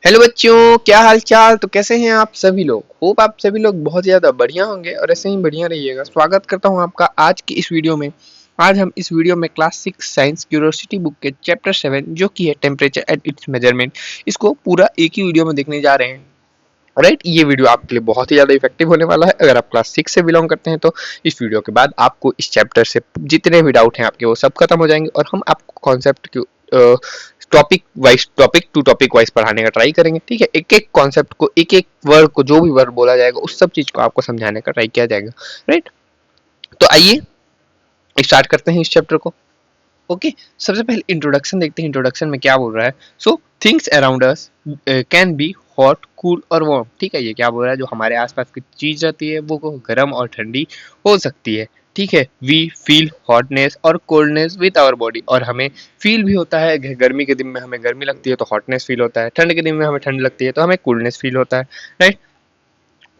Hello बच्चों, क्या हाल चाल। तो कैसे हैं आप सभी लोग। होप आप सभी लोग बहुत ज़्यादा बढ़िया होंगे और ऐसे ही बढ़िया रहिएगा। स्वागत करता हूं आपका आज की इस वीडियो में। आज हम इस वीडियो में क्लास 6 साइंस क्यूरियोसिटी बुक के चैप्टर 7 जो कि है टेम्परेचर एंड इट्स मेजरमेंट, इसको पूरा एक ही वीडियो में देखने जा रहे हैं। राइट, ये वीडियो आपके लिए बहुत ही ज़्यादा इफेक्टिव होने वाला है। अगर आप क्लास 6 से बिलोंग करते हैं तो इस वीडियो के बाद आपको इस चैप्टर से जितने भी डाउट हैं आपके वो सब खत्म हो जाएंगे और हम आपको कॉन्सेप्ट की टॉपिक टू टॉपिक वाइज पढ़ाने का ट्राई करेंगे। ठीक है, एक एक कॉन्सेप्ट को, एक एक वर्ड को, जो भी वर्ड बोला जाएगा उस सब चीज को आपको समझाने का ट्राई किया जाएगा। राइट, तो आइए स्टार्ट करते हैं इस चैप्टर को। ओके, सबसे पहले इंट्रोडक्शन देखते हैं। इंट्रोडक्शन में क्या बोल रहा है। So things around us can be hot, cool और वार्म। ठीक है, ये क्या बोल रहा है, जो हमारे आसपास की चीज रहती है वो गर्म और ठंडी हो सकती है। ठीक है, वी फील हॉटनेस और कोल्डनेस विद आवर बॉडी। और हमें फील भी होता है, गर्मी के दिन में हमें गर्मी लगती है तो हॉटनेस फील होता है, ठंड के दिन में हमें ठंड लगती है तो हमें कूलनेस फील होता है। Right,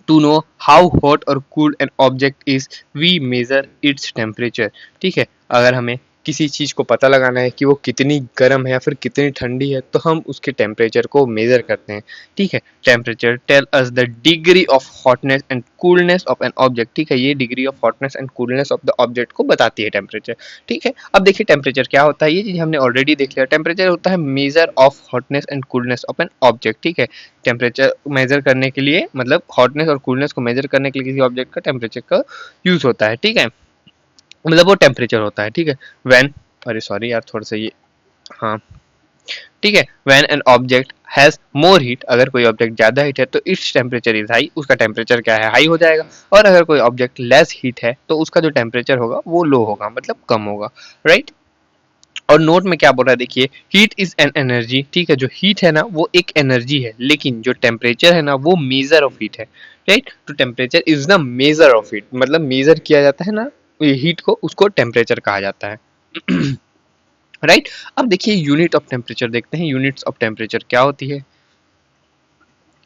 to know how hot और cool an object is we measure its temperature. ठीक है, अगर हमें किसी चीज को पता लगाना है कि वो कितनी गर्म है या फिर कितनी ठंडी है तो हम उसके टेम्परेचर को मेजर करते हैं। ठीक है, temperature tell us the degree of hotness and coolness of an object. ठीक है, ये degree of hotness and coolness of the object को बताती है टेम्परेचर। ठीक है, अब देखिए टेम्परेचर क्या होता है, ये चीज हमने ऑलरेडी देख लिया। टेम्परेचर होता है major of hotness and coolness of an object. ठीक है, टेम्परेचर मेजर करने के लिए, मतलब हॉटनेस और कूलनेस को मेजर करने के लिए किसी ऑब्जेक्ट का टेम्परेचर का यूज होता है। ठीक है, मतलब वो टेम्परेचर होता है। ठीक है, व्हेन, अरे सॉरी यार, थोड़ा सा ये, हाँ ठीक है, when an object has more heat, अगर कोई ऑब्जेक्ट ज्यादा हीट है तो इट्स टेम्परेचर इज हाई, उसका टेम्परेचर क्या है, हाई हो जाएगा। और अगर कोई ऑब्जेक्ट लेस हीट है तो उसका जो टेम्परेचर होगा वो लो होगा, मतलब कम होगा। राइट, और नोट में क्या बोल रहा है देखिए, हीट इज एन एनर्जी। ठीक है, जो हीट है ना वो एक एनर्जी है, लेकिन जो टेम्परेचर है ना वो मेजर ऑफ हीट है। राइट, तो temperature is the measure of heat, मतलब मेजर किया जाता है ना हीट को, उसको टेम्परेचर कहा जाता है। राइट, अब देखिए यूनिट ऑफ टेम्परेचर देखते हैं। यूनिट्स ऑफ टेम्परेचर क्या होती है।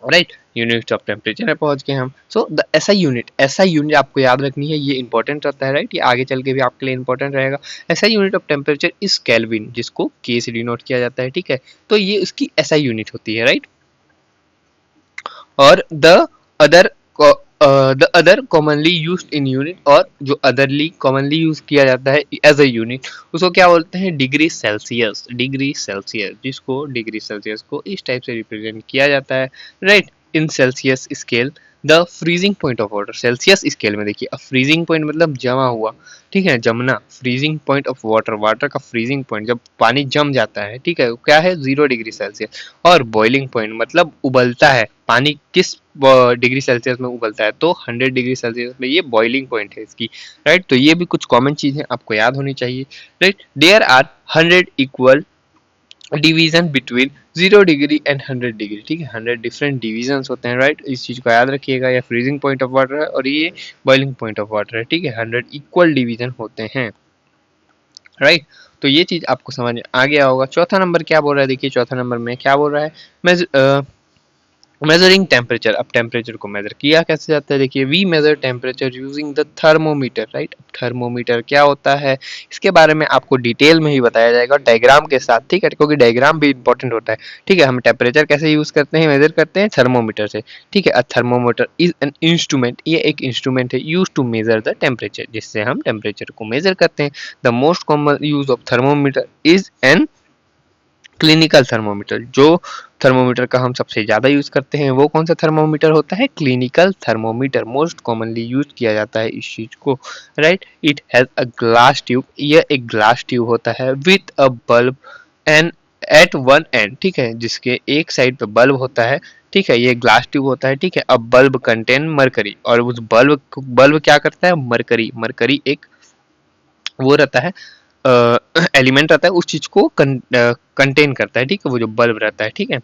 राइट, यूनिट ऑफ टेम्परेचर में पहुंच गए हम। सो द एसआई यूनिट आपको याद रखनी है, ये इंपॉर्टेंट रहता है। राइट, ये आगे चल के भी आपके लिए इंपॉर्टेंट रहेगा। SI unit of temperature is kelvin, जिसको के से डिनोट किया जाता है। ठीक है, तो ये उसकी एसआई यूनिट होती है। राइट, और other the other commonly used in unit, और जो अदरली कॉमनली यूज किया जाता है एज अ यूनिट, उसको क्या बोलते हैं, डिग्री सेल्सियस। डिग्री सेल्सियस, जिसको डिग्री सेल्सियस को इस टाइप से रिप्रेजेंट किया जाता है। Right, in Celsius scale the freezing point of water. Celsius scale में देखिए, फ्रीजिंग पॉइंट मतलब जमा हुआ। ठीक है, जमना, freezing point of water, water का फ्रीजिंग पॉइंट जब पानी जम जाता है। ठीक है, क्या है, 0 डिग्री सेल्सियस। और बॉइलिंग पॉइंट मतलब उबलता है पानी, किस डिग्री सेल्सियस में उबलता है, तो 100 डिग्री सेल्सियस में, ये बॉइलिंग पॉइंट है इसकी। राइट, तो ये भी कुछ कॉमन चीजें आपको याद होनी चाहिए। Right, there are 100 equal division between 0 degree and 100 degree. ठीक है, 100 डिफरेंट डिवीजन होते हैं। राइट, इस चीज को याद रखिएगा। ये फ्रीजिंग पॉइंट ऑफ वाटर है और ये बॉइलिंग पॉइंट ऑफ वाटर है। ठीक है, 100 इक्वल डिवीजन होते हैं। राइट, तो ये चीज आपको समझ में आ गया होगा। चौथा नंबर क्या बोल रहा है देखिए, चौथा नंबर में क्या बोल रहा है, मैं मेजरिंग टेम्परेचर। अब टेम्परेचर को मेजर किया कैसे जाता है देखिए, we measure temperature using the thermometer. Right, thermometer क्या होता है इसके बारे में आपको डिटेल में ही बताया जाएगा डायग्राम के साथ। ठीक है, क्योंकि डायग्राम भी इंपॉर्टेंट होता है। ठीक है, हम टेम्परेचर कैसे यूज करते हैं, मेजर करते हैं थर्मोमीटर से। ठीक है, a thermometer is an instrument, ये एक इंस्ट्रूमेंट है use to measure the temperature, जिससे हम टेम्परेचर को मेजर करते हैं। The most common use of thermometer is an clinical thermometer. जो थर्मोमीटर का हम सबसे ज्यादा यूज करते हैं वो कौन सा थर्मोमीटर होता है, clinical thermometer. Most commonly use किया जाता है इस चीज को। Right, it has a glass tube, यह एक ग्लास ट्यूब होता है with a bulb and at one end. ठीक है, जिसके एक साइड पे बल्ब होता है। ठीक है, ये ग्लास ट्यूब होता है। ठीक है, अब बल्ब कंटेन मरकरी, और उस बल्ब क्या करता है, मरकरी, मरकरी एक वो रहता है, एलिमेंट रहता है, उस चीज को कंटेन करता है। ठीक है, वो जो बल्ब रहता है। ठीक है,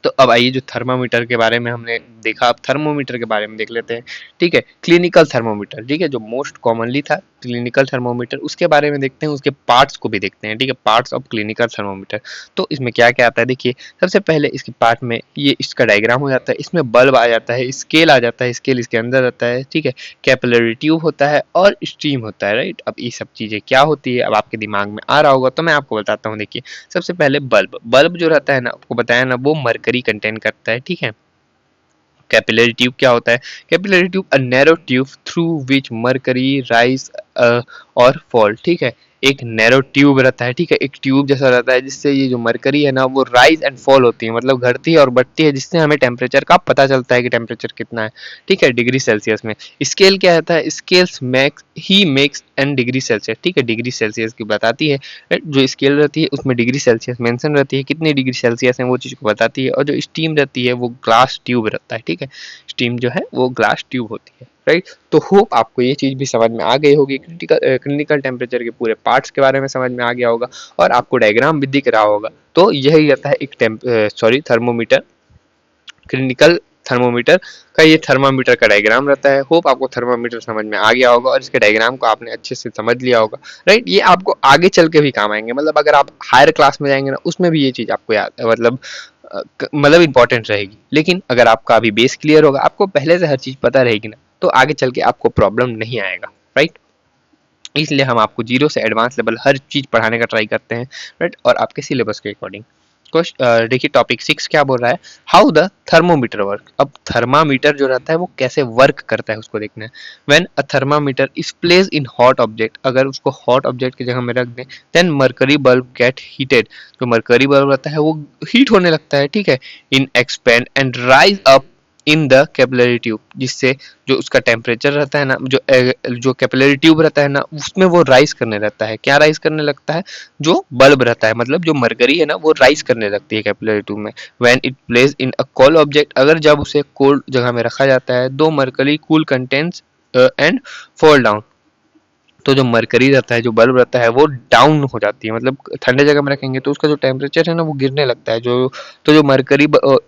तो अब आइए जो थर्मामीटर के बारे में हमने देखा, अब थर्मोमीटर के बारे में देख लेते हैं। ठीक है, क्लिनिकल थर्मोमीटर। ठीक है, जो मोस्ट कॉमनली था क्लिनिकल थर्मोमीटर, उसके बारे में देखते हैं, उसके पार्ट्स को भी देखते हैं। ठीक है, पार्ट्स ऑफ क्लिनिकल थर्मोमीटर। तो इसमें क्या क्या आता है देखिए, सबसे पहले इसके पार्ट में ये इसका डायग्राम हो जाता है, इसमें बल्ब आ जाता है, स्केल आ जाता है, स्केल इसके अंदर रहता है। ठीक है, कैपिलरी ट्यूब होता है और स्ट्रीम होता है। राइट, अब ये सब चीजें क्या होती है अब आपके दिमाग में आ रहा होगा तो मैं आपको बताता हूँ। देखिए, सबसे पहले बल्ब, बल्ब जो रहता है ना, आपको बताया ना, वो मरकरी मरकरी कंटेन करता है, ठीक है। कैपिलरी ट्यूब क्या होता है? Capillary tube a narrow tube through which mercury rise और फॉल, ठीक है। एक नैरो ट्यूब रहता है, ठीक है, एक ट्यूब जैसा रहता है जिससे ये जो मरकरी है ना वो राइज एंड फॉल होती है, मतलब घटती है और बढ़ती है, जिससे हमें टेम्परेचर का पता चलता है कि टेम्परेचर कितना है, ठीक है, डिग्री सेल्सियस में। स्केल क्या रहता है? Scales makes an degree Celsius, ठीक है, डिग्री सेल्सियस की बताती है। जो स्केल रहती है उसमें डिग्री सेल्सियस मेंशन रहती है, कितनी डिग्री सेल्सियस है वो चीज़ को बताती है। और जो स्टीम रहती है वो ग्लास ट्यूब रहता है, ठीक है, स्टीम जो है वो ग्लास ट्यूब होती है, राइट। तो होप आपको ये चीज़ भी समझ में आ गई होगी, क्लिनिकल टेम्परेचर के पूरे पार्ट्स के बारे में समझ में आ गया होगा और आपको डायग्राम भी दिख रहा होगा। तो यही रहता है एक थर्मोमीटर, क्लिनिकल थर्मोमीटर का ये थर्मामीटर का डायग्राम रहता है। होप आपको थर्मामीटर समझ में आ गया होगा और इसके डायग्राम को आपने अच्छे से समझ लिया होगा, राइट। ये आपको आगे चल के भी काम आएंगे, मतलब अगर आप हायर क्लास में जाएंगे ना उसमें भी ये चीज़ आपको याद मतलब इंपॉर्टेंट रहेगी। लेकिन अगर आपका अभी बेस क्लियर होगा, आपको पहले से हर चीज़ पता रहेगी ना, तो आगे चल के आपको प्रॉब्लम नहीं आएगा, राइट। इसलिए हम आपको जीरो से एडवांस लेवल हर चीज़ पढ़ाने का ट्राई करते हैं, राइट, और आपके सिलेबस के अकॉर्डिंग। देखिए टॉपिक 6 क्या बोल रहा है? How the thermometer work. अब थर्मामीटर जो रहता है वो कैसे वर्क करता है उसको देखना है। When a thermometer is place in hot object, अगर उसको हॉट ऑब्जेक्ट की जगह में रख दें, then mercury bulb get heated, जो मरकरी बल्ब रहता है वो हीट होने लगता है, ठीक है, in expand and rise up in the capillary tube, जिससे जो उसका टेम्परेचर रहता है ना, जो कैपिलरी ट्यूब रहता है ना उसमें वो राइज करने लगता है। क्या राइज करने लगता है? जो बल्ब रहता है, मतलब जो मरकरी है ना वो राइज करने लगती है कैपिलरी ट्यूब में। When it place in a cold object, अगर जब उसे कोल्ड जगह में रखा जाता है, दो mercury cool contents and fall down, तो जो मरकरी रहता है, जो बल्ब रहता है वो डाउन हो जाती है, मतलब ठंडे जगह में रखेंगे तो उसका जो टेम्परेचर है ना वो गिरने लगता है, तो जो मरकरी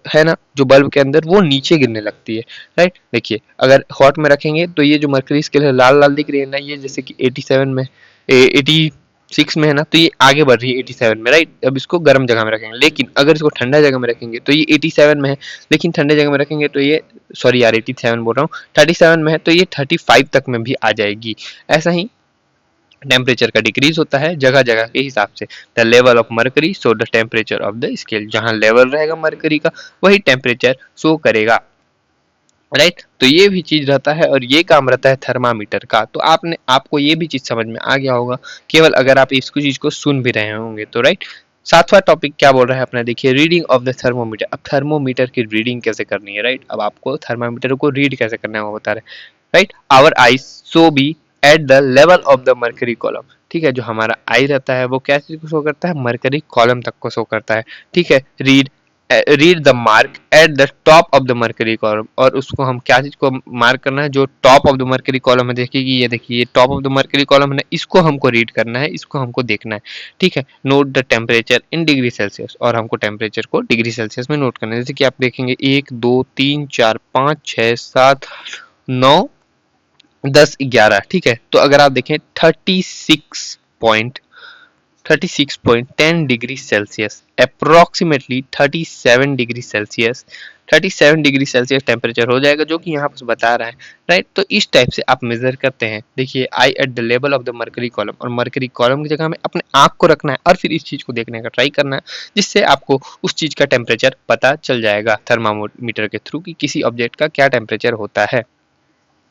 है ना जो बल्ब के अंदर वो नीचे गिरने लगती है, राइट। देखिए अगर हॉट में रखेंगे तो ये जो मरकरी स्केल है लाल लाल दिख रही है ना, ये जैसे कि 87 में 86 में है ना, तो ये आगे बढ़ रही है 87 में, राइट। अब इसको गर्म जगह में रखेंगे, लेकिन अगर इसको ठंडा जगह में रखेंगे तो ये 87 में है, लेकिन ठंडे जगह में रखेंगे तो ये, सॉरी यार 87 बोल रहा हूँ, 37 में है तो ये 35 तक में भी आ जाएगी। ऐसा ही टेम्परेचर का डिक्रीज होता है जगह जगह के हिसाब से। The level of mercury show the temperature of the scale, जहां लेवल रहेगा मरकरी का वही टेम्परेचर शो करेगा, राइट। तो ये भी चीज रहता है और ये काम रहता है थर्मामीटर का। तो आपको ये भी चीज समझ में आ गया होगा, केवल अगर आप इसको चीज को सुन भी रहे होंगे तो, राइट। सातवां टॉपिक क्या बोल रहा है अपना, देखिए रीडिंग ऑफ द थर्मोमीटर। अब थर्मोमीटर की रीडिंग कैसे करनी है, राइट। अब आपको थर्मामीटर को रीड कैसे करना है वो बता रहे हैं, right. Our eyes should be at the level of the mercury column, ठीक है, जो हमारा आई रहता है वो क्या चीज को शो करता है? मरकरी कॉलम तक को शो करता है, ठीक है। Read the mark at the top of the mercury column, और उसको हम क्या चीज को मार्क करना है? जो top of the mercury column है, देखिए ये देखिए ये top of the mercury column है ना, इसको हमको रीड करना है, इसको हमको देखना है, ठीक है। Note the temperature in degree Celsius, और हमको टेम्परेचर को डिग्री सेल्सियस में नोट करना है। जैसे कि आप देखेंगे 1 2 3 4 5 6 7 9 10 11, ठीक है। तो अगर आप देखें 36.10 degree Celsius, approximately 37 degree Celsius, 37 degree Celsius temperature हो जाएगा, जो कि यहाँ पर बता रहा है, राइट। तो इस टाइप से आप मेजर करते हैं। देखिए I at the level of the mercury column, और मरकरी कॉलम की जगह में अपने आंख को रखना है और फिर इस चीज को देखने का ट्राई करना है, जिससे आपको उस चीज का टेम्परेचर पता चल जाएगा थर्मामीटर के थ्रू कि किसी ऑब्जेक्ट का क्या टेम्परेचर होता है,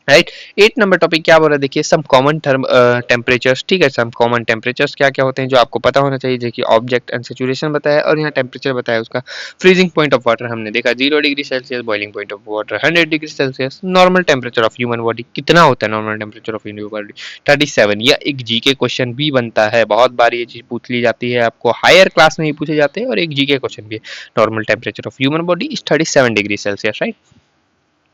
राइट। 8 नंबर टॉपिक क्या बोल रहा है, देखिए सम कॉमन टेम्परेचर्स, ठीक है। सम कॉमन टेम्परेचर्स क्या क्या होते हैं जो आपको पता होना चाहिए। देखिए ऑब्जेक्ट एंड सैचुरेशन बताया और यहाँ टेम्परेचर बताया उसका। फ्रीजिंग पॉइंट ऑफ वाटर हमने देखा 0 degree Celsius, boiling point of water 100 degree Celsius. Normal temperature of human body कितना होता है? Normal temperature of human body 37। यह एक जीके क्वेश्चन भी बनता है, बहुत बार ये चीज पूछ ली जाती है, आपको हायर क्लास में ही पूछे जाते हैं, और एक जीके क्वेश्चन भी है। Normal temperature of human body is 37 degree Celsius, right.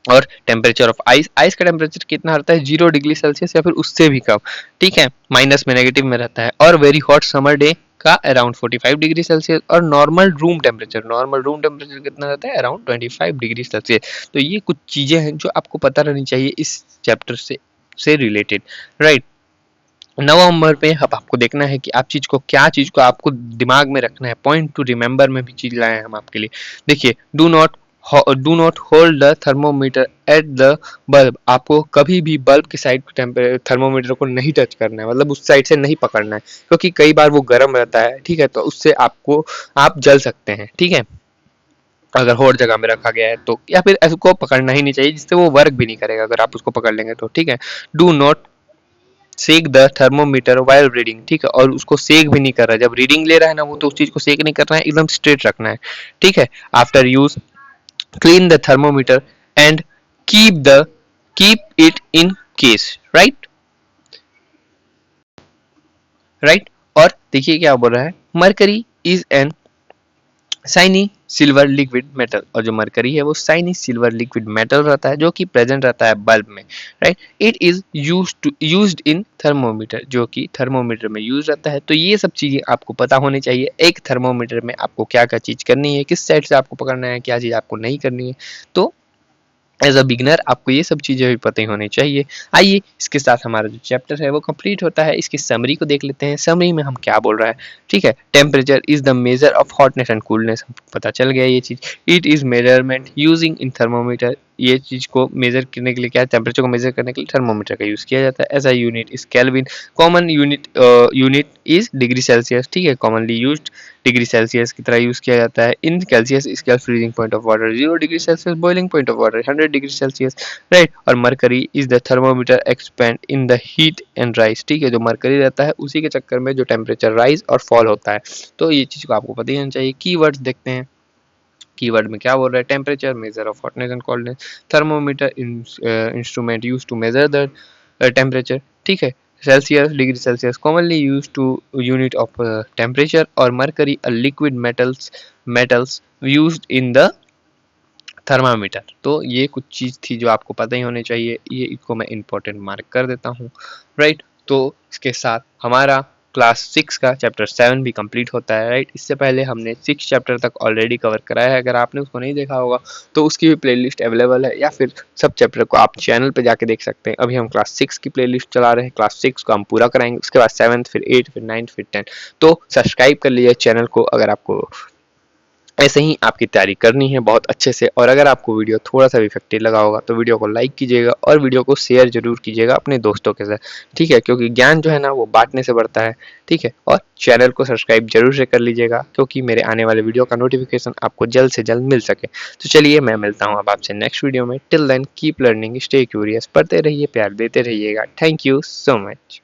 और टेम्परेचर ऑफ आइस, आइस का टेम्परेचर कितना रहता है? 0 डिग्री सेल्सियस या फिर उससे भी कम, ठीक है, माइनस में नेगेटिव में रहता है। और वेरी हॉट समर डे का अराउंड 45 डिग्री सेल्सियस। और नॉर्मल रूम टेम्परेचर कितना रहता है? Around 25 degree Celsius. तो ये कुछ चीजें हैं जो आपको पता रहनी चाहिए इस चैप्टर से रिलेटेड, राइट। नवंबर पे अब आपको देखना है कि आप क्या चीज को आपको दिमाग में रखना है। पॉइंट टू रिमेंबर में भी चीज लाए हैं हम आपके लिए। देखिए do not hold the thermometer at the bulb, आपको कभी भी बल्ब की साइड थर्मोमीटर को नहीं टच करना है, मतलब उस साइड से नहीं पकड़ना है, क्योंकि कई बार वो गर्म रहता है, ठीक है, तो उससे आप जल सकते हैं, ठीक है। अगर और जगह में रखा गया है तो, या फिर उसको पकड़ना ही नहीं चाहिए, जिससे वो वर्क भी नहीं करेगा अगर आप उसको पकड़ लेंगे तो, ठीक है। Do not shake the thermometer while reading, ठीक है, और उसको सेक भी नहीं कर रहा है, जब रीडिंग ले रहा है ना वो, तो उस चीज को सेक नहीं करना है, एकदम स्ट्रेट रखना है, ठीक है। After use clean the thermometer and keep the keep it in case, right, right. और देखिए क्या बोल रहा है, mercury is an shiny silver liquid metal, और जो मरकरी है वो साइनी सिल्वर लिक्विड मेटल रहता है जो कि प्रेजेंट रहता है बल्ब में, right. It is used in thermometer, जो कि थर्मोमीटर में यूज रहता है। तो ये सब चीजें आपको पता होनी चाहिए, एक थर्मोमीटर में आपको क्या क्या चीज करनी है, किस साइड से आपको पकड़ना है, क्या चीज आपको नहीं करनी है। तो एज अ बिगनर आपको ये सब चीज़ें भी पता ही होनी चाहिए। आइए इसके साथ हमारा जो चैप्टर है वो कंप्लीट होता है, इसकी समरी को देख लेते हैं। समरी में हम क्या बोल रहा है, ठीक है। Temperature is the measure of hotness and coolness, हमको पता चल गया ये चीज़। It is measurement using in thermometer, ये चीज़ को मेजर करने के लिए, क्या टेम्परेचर को मेजर करने के लिए थर्मोमीटर का यूज़ किया जाता है। As a unit is kelvin, common unit is degree Celsius, ठीक है, कॉमनली यूज्ड डिग्री सेल्सियस की तरह यूज किया जाता है। In Celsius scale freezing point of water 0 degree Celsius, boiling point of water 100 degree Celsius, right. और mercury is the thermometer expand in the heat and rise, ठीक है, जो mercury रहता है उसी के चक्कर में जो टेम्परेचर राइज और फॉल होता है। तो ये चीज को आपको पता ही होना चाहिए। कीवर्ड्स देखते हैं, कीवर्ड में क्या बोल रहा है, temperature, measure of hotness and coldness, thermometer instrument use to measure the temperature, ठीक है। Celsius, degree Celsius commonly use to unit of temperature, और mercury a liquid metals used in the thermometer. तो ये कुछ चीज़ थी जो आपको पता ही होनी चाहिए, ये इसको मैं इम्पोर्टेंट मार्क कर देता हूँ, राइट। तो इसके साथ हमारा क्लास 6 का चैप्टर 7 भी कंप्लीट होता है, राइट। इससे पहले हमने 6 चैप्टर तक ऑलरेडी कवर कराया है, अगर आपने उसको नहीं देखा होगा तो उसकी भी प्लेलिस्ट अवेलेबल है, या फिर सब चैप्टर को आप चैनल पे जाके देख सकते हैं। अभी हम क्लास 6 की प्लेलिस्ट चला रहे हैं, क्लास 6 को हम पूरा कराएंगे, उसके बाद 7th, फिर 8th, फिर 9th, फिर 10th। तो सब्सक्राइब कर लीजिए चैनल को अगर आपको ऐसे ही आपकी तैयारी करनी है बहुत अच्छे से। और अगर आपको वीडियो थोड़ा सा भी इफेक्टिव लगा होगा तो वीडियो को लाइक कीजिएगा और वीडियो को शेयर जरूर कीजिएगा अपने दोस्तों के साथ, ठीक है, क्योंकि ज्ञान जो है ना वो बांटने से बढ़ता है, ठीक है। और चैनल को सब्सक्राइब जरूर से कर लीजिएगा, क्योंकि मेरे आने वाले वीडियो का नोटिफिकेशन आपको जल्द से जल्द मिल सके। तो चलिए मैं मिलता हूँ अब आपसे नेक्स्ट वीडियो में। Till then keep learning, stay curious, पढ़ते रहिए, प्यार देते रहिएगा। Thank you so much.